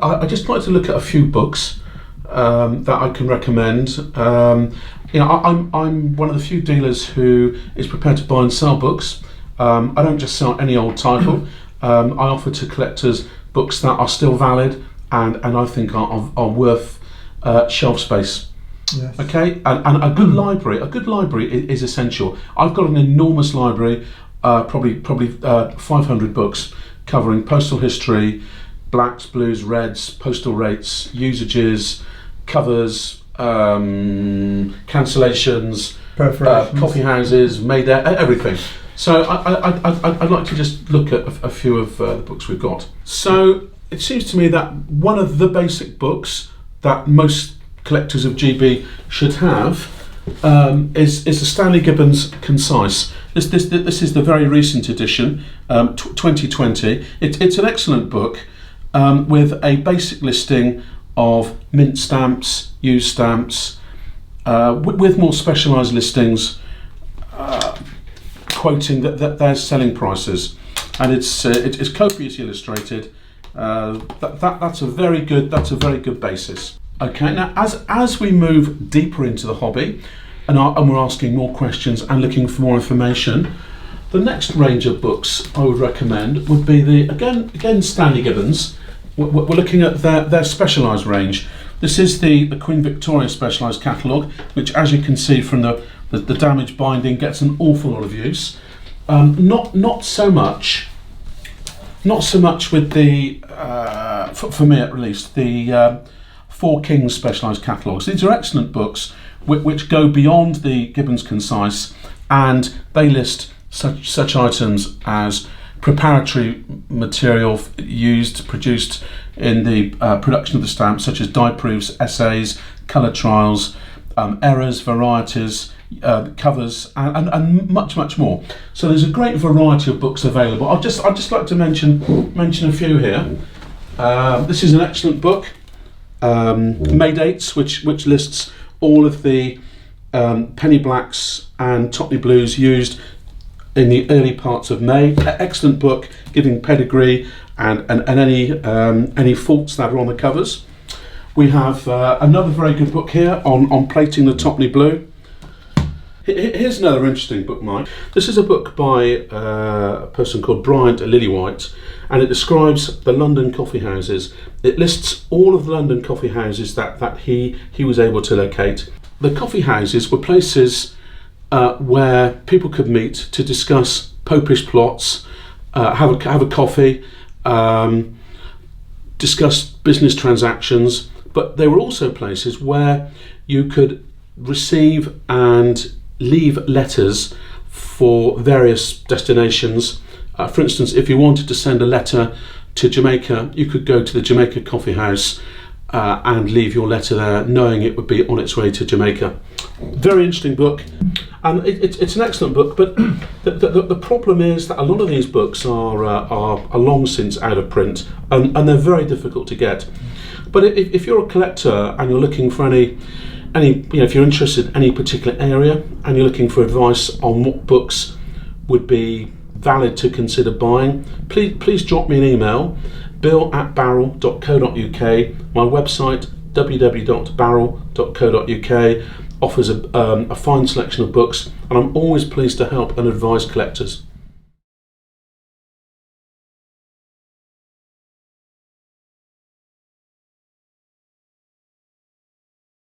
I just like to look at a few books that I can recommend. I'm one of the few dealers who is prepared to buy and sell books. I don't just sell any old title. I offer to collectors books that are still valid and I think are worth shelf space. Yes. Okay, and a good library is essential. I've got an enormous library, probably 500 books covering postal history, blacks, blues, reds, postal rates, usages, covers, cancellations, coffee houses, everything. So I'd like to just look at a few of the books we've got. So it seems to me that one of the basic books that most collectors of GB should have is the Stanley Gibbons Concise. This is the very recent edition, 2020. It's an excellent book with a basic listing of mint stamps, used stamps, with more specialised listings quoting their selling prices, and it's copiously illustrated. That's a very good basis. Okay, now as we move deeper into the hobby, and we're asking more questions and looking for more information, the next range of books I would recommend would be again Stanley Gibbons. We're looking at their specialised range. This is the Queen Victoria specialised catalogue, which, as you can see from the damaged binding, gets an awful lot of use. Not so much with the for me at least, the Four Kings specialised catalogues. These are excellent books which go beyond the Gibbons Concise, and they list such items as preparatory material produced in the production of the stamp, such as die proofs, essays, colour trials, errors, varieties, covers, and much more. So there's a great variety of books available. I'd just like to mention a few here. This is an excellent book, May Dates, which lists all of the penny blacks and topney blues used in the early parts of May. Excellent book, giving pedigree and any faults that are on the covers. We have another very good book here on plating the topney blue. Here's another interesting book, Mike. This is a book by a person called Bryant Lillywhite, and it describes the London coffee houses. It lists all of the London coffee houses that he was able to locate. The coffee houses were places where people could meet to discuss popish plots, have a coffee, discuss business transactions, but they were also places where you could receive and leave letters for various destinations. For instance, if you wanted to send a letter to Jamaica, you could go to the Jamaica Coffee House and leave your letter there, knowing it would be on its way to Jamaica. Very interesting book, and it's an excellent book. But the problem is that a lot of these books are long since out of print, and they're very difficult to get. But if you're a collector and you're looking for any if you're interested in any particular area and you're looking for advice on what books would be valid to consider buying, please drop me an email, bill@barrell.co.uk. My website, www.barrell.co.uk, offers a fine selection of books, and I'm always pleased to help and advise collectors.